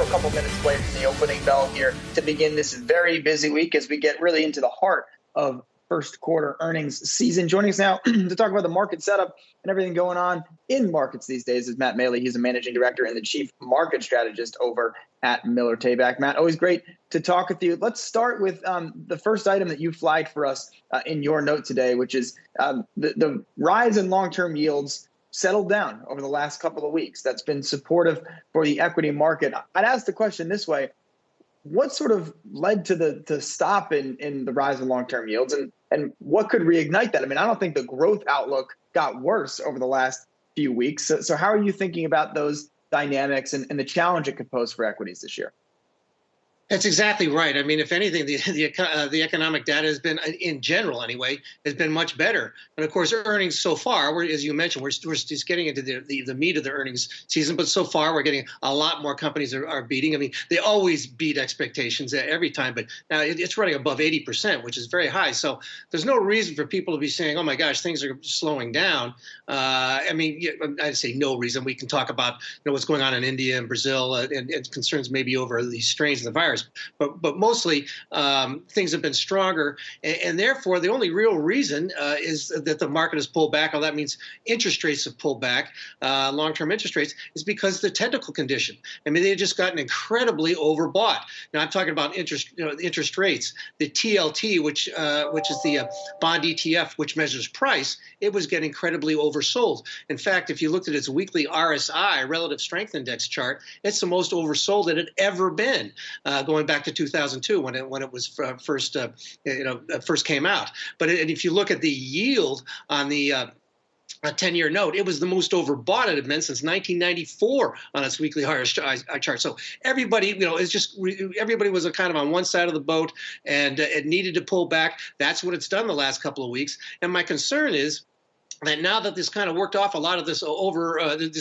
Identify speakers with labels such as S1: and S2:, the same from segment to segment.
S1: a couple minutes away from the opening bell here to begin this very busy week as we get really into the heart of first quarter earnings season. Joining us now to talk about the market setup and everything going on in markets these days is Matt Maley. He's a managing director and the chief market strategist over at Miller Tabak. Matt, always great to talk with you. Let's start with the first item that you flagged for us in your note today, which is the rise in long-term yields settled down over the last couple of weeks. That's been supportive for the equity market. I'd ask the question this way: what sort of led to the stop in the rise in long-term yields, and what could reignite that? I mean, I don't think the growth outlook got worse over the last few weeks. So how are you thinking about those dynamics and the challenge it could pose for equities this year?
S2: That's exactly right. I mean, if anything, the economic data has been, in general anyway, has been much better. And of course, earnings so far, as you mentioned, we're just getting into the meat of the earnings season. But so far, we're getting a lot more companies are beating. I mean, they always beat expectations every time, but now it's running above 80%, which is very high. So there's no reason for people to be saying, "Oh my gosh, things are slowing down." I mean, I'd say no reason. We can talk about what's going on in India and Brazil and concerns maybe over these strains of the virus. But mostly things have been stronger, and therefore the only real reason is that the market has pulled back. All that means interest rates have pulled back, long-term interest rates, is because of the technical condition. I mean, they had just gotten incredibly overbought. Now I'm talking about interest rates. The TLT, which is the bond ETF, which measures price, it was getting incredibly oversold. In fact, if you looked at its weekly RSI, relative strength index chart, it's the most oversold it had ever been. Going back to 2002 when it was first came out. But if you look at the yield on the a 10-year note, it was the most overbought it had been since 1994 on its weekly RSI chart. So everybody, everybody was kind of on one side of the boat, and it needed to pull back. That's what it's done the last couple of weeks. And my concern is that now that this kind of worked off a lot of this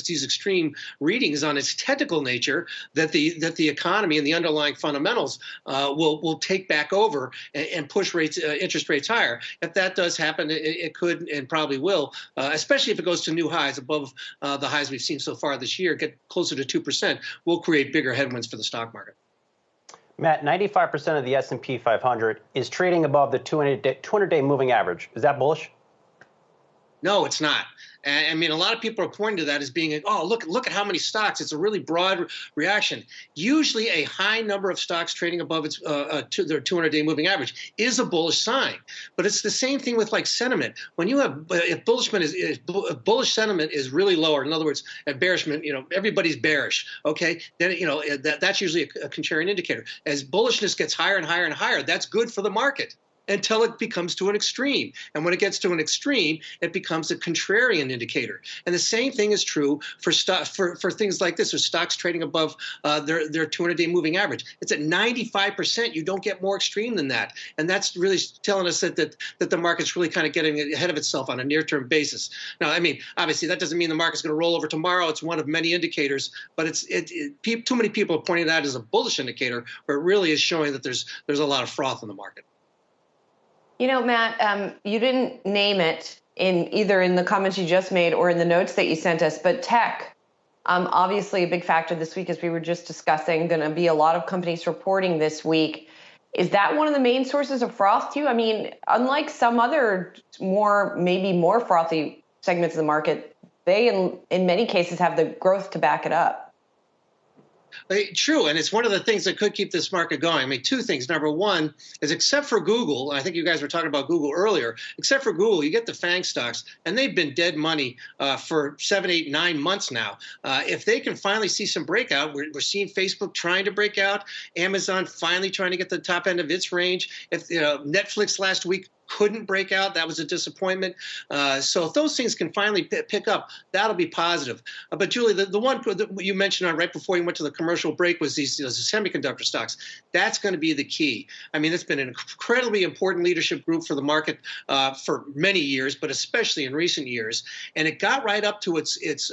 S2: these extreme readings on its technical nature, that the economy and the underlying fundamentals will take back over and push interest rates higher. If that does happen, it could and probably will, especially if it goes to new highs above the highs we've seen so far this year, get closer to 2%, will create bigger headwinds for the stock market.
S3: Matt, 95% of the S&P 500 is trading above the 200-day moving average. Is that bullish?
S2: No, it's not. I mean, a lot of people are pointing to that as being, oh, look at how many stocks. It's a really broad reaction. Usually a high number of stocks trading above their 200-day moving average is a bullish sign. But it's the same thing with like sentiment. When you have, if bullish sentiment is really lower, in other words, at bearishment, everybody's bearish, okay, then, that's usually a contrarian indicator. As bullishness gets higher and higher and higher, that's good for the market until it becomes to an extreme. And when it gets to an extreme, it becomes a contrarian indicator. And the same thing is true for things like this, or stocks trading above their 200-day moving average. It's at 95%. You don't get more extreme than that. And that's really telling us that the market's really kind of getting ahead of itself on a near-term basis. Now, I mean, obviously, that doesn't mean the market's going to roll over tomorrow. It's one of many indicators, but too many people are pointing that as a bullish indicator, where it really is showing that there's a lot of froth in the market.
S4: Matt, you didn't name it either in the comments you just made or in the notes that you sent us, but tech, obviously a big factor this week, as we were just discussing. Going to be a lot of companies reporting this week. Is that one of the main sources of froth to you? I mean, unlike some other maybe more frothy segments of the market, they in many cases have the growth to back it up.
S2: True, and it's one of the things that could keep this market going. I mean, two things. Number one is, except for Google, I think you guys were talking about Google earlier, except for Google, you get the FANG stocks, and they've been dead money for 7, 8, 9 months now. If they can finally see some breakout, we're seeing Facebook trying to break out, Amazon finally trying to get the top end of its range. If Netflix last week couldn't break out, that was a disappointment. So if those things can finally pick up, that'll be positive. But Julie, the one that you mentioned on right before you went to the commercial break was these semiconductor stocks. That's going to be the key. I mean, it's been an incredibly important leadership group for the market for many years, but especially in recent years. And it got right up to its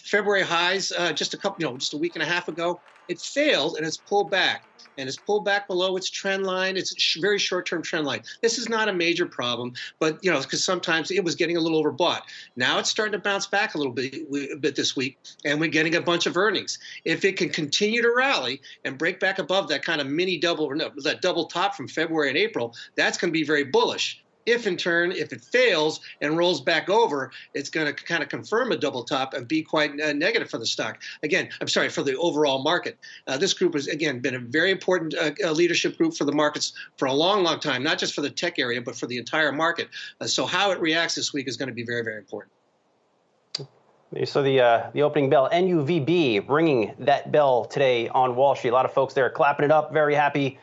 S2: February highs just a week and a half ago. It failed and it's pulled back. and it's pulled back below its trend line. It's a very short-term trend line. This is not a major problem, but because sometimes it was getting a little overbought. Now it's starting to bounce back a little bit this week, and we're getting a bunch of earnings. If it can continue to rally and break back above that kind of mini double, or no, that double top from February and April, that's going to be very bullish. If in turn, if it fails and rolls back over, it's going to kind of confirm a double top and be quite negative for the stock. Again, I'm sorry, for the overall market. This group has, again, been a very important leadership group for the markets for a long, long time, not just for the tech area, but for the entire market. So how it reacts this week is going to be very, very important.
S3: So the opening bell, NUVB, ringing that bell today on Wall Street. A lot of folks there clapping it up, very happy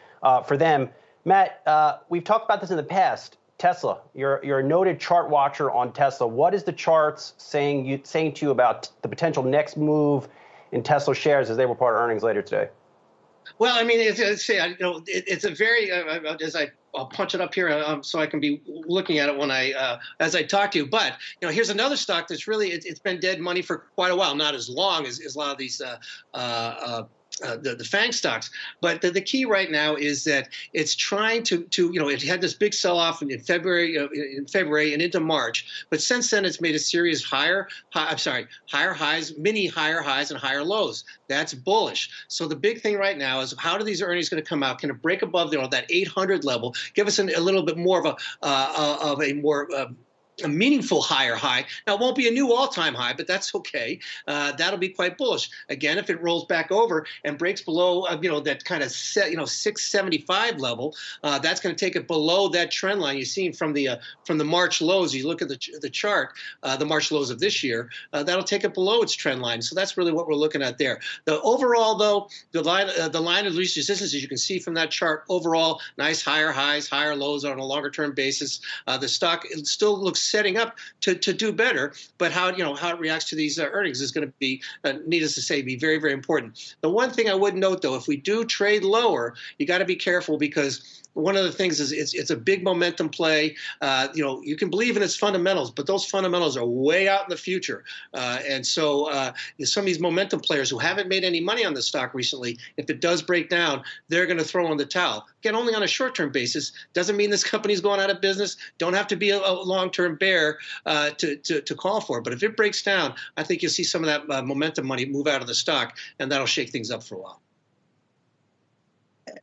S3: for them. Matt, we've talked about this in the past. Tesla, you're a noted chart watcher on Tesla. What is the charts saying to you about the potential next move in Tesla shares as they report earnings later today?
S2: Well, I mean, it's a very I'll punch it up here so I can be looking at it when as I talk to you. But here's another stock that's really it's been dead money for quite a while, not as long as a lot of these the FANG stocks. But the key right now is that it's trying to it had this big sell-off in February and into March. But since then, it's made a series higher highs, mini higher highs and higher lows. That's bullish. So the big thing right now is how are these earnings going to come out? Can it break above that 800 level? Give us a little bit more of a meaningful higher high. Now, it won't be a new all-time high, but that's okay. That'll be quite bullish. Again, if it rolls back over and breaks below, that kind of 675 level, that's going to take it below that trend line you've seen from the March lows. You look at the chart, the March lows of this year, that'll take it below its trend line. So that's really what we're looking at there. The overall, though, the line of least resistance, as you can see from that chart, overall, nice higher highs, higher lows on a longer-term basis. The stock still looks setting up to do better, but how it reacts to these earnings is going to be, needless to say, be very, very important. The one thing I would note, though, if we do trade lower, you got to be careful because one of the things is it's a big momentum play. You can believe in its fundamentals, but those fundamentals are way out in the future. And so some of these momentum players who haven't made any money on the stock recently, if it does break down, they're going to throw in the towel. Again, only on a short-term basis. Doesn't mean this company's going out of business. Don't have to be a long-term bear to call for it. But if it breaks down, I think you'll see some of that momentum money move out of the stock, and that'll shake things up for a while.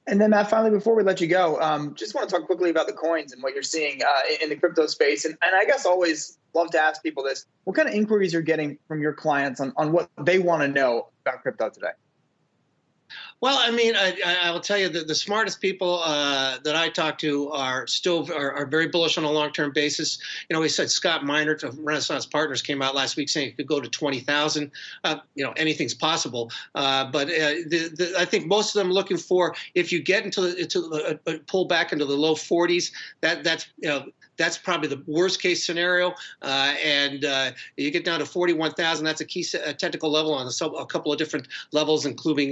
S1: And then, Matt, finally, before we let you go, just want to talk quickly about the coins and what you're seeing in the crypto space. And I guess always love to ask people this. What kind of inquiries you're getting from your clients on what they want to know about crypto today?
S2: Well, I mean, I will tell you that the smartest people that I talk to are very bullish on a long-term basis. We said Scott Minert of Renaissance Partners came out last week saying it could go to 20,000. Anything's possible. But I think most of them looking for, if you get into a pull back into the low 40s, that's probably the worst case scenario. And you get down to 41,000. That's a key technical level on a couple of different levels, including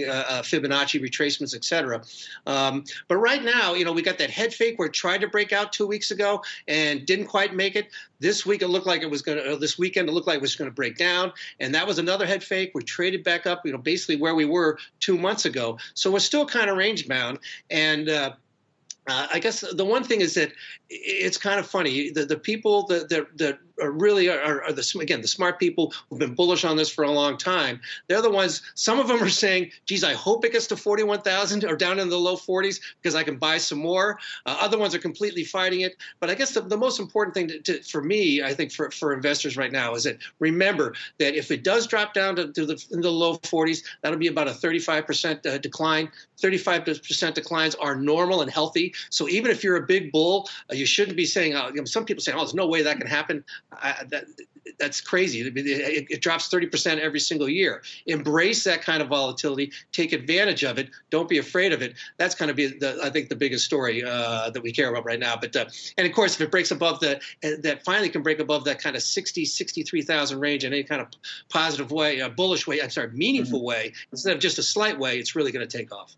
S2: Fibonacci retracements, et cetera. But right now, we got that head fake where it tried to break out 2 weeks ago and didn't quite make it. This week, it looked like it was going to, this weekend, it looked like it was going to break down. And that was another head fake. We traded back up, basically where we were 2 months ago. So we're still kind of range bound. And I guess the one thing is that it's kind of funny. The people that really are the smart people who've been bullish on this for a long time. They're the ones. Some of them are saying, "Geez, I hope it gets to 41,000 or down in the low 40s because I can buy some more." Other ones are completely fighting it. But I guess the most important thing for me, I think, for investors right now is that remember that if it does drop down to the low 40s, that'll be about a 35% decline. 35% declines are normal and healthy. So even if you're a big bull, you shouldn't be saying. Some people say, "Oh, there's no way that can happen." That's crazy. It drops 30% every single year. Embrace that kind of volatility. Take advantage of it. Don't be afraid of it. That's going to be, I think, the biggest story that we care about right now. But and of course, if it breaks above that finally can break above that kind of 63,000 range in any kind of positive way, a bullish way, meaningful way, instead of just a slight way, it's really going to take off.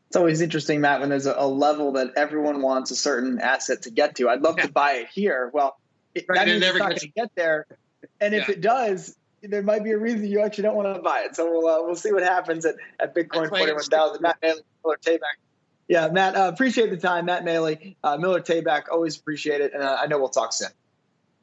S1: It's always interesting, Matt, when there's a level that everyone wants a certain asset to get to. I'd love to buy it here. Well, that means it's not going to get there. And if it does, there might be a reason you actually don't want to buy it. So we'll see what happens at Bitcoin 41,000. Matt Maley, Miller Tabak. Yeah, Matt, appreciate the time. Matt Maley, Miller Tabak, always appreciate it. And I know we'll talk soon.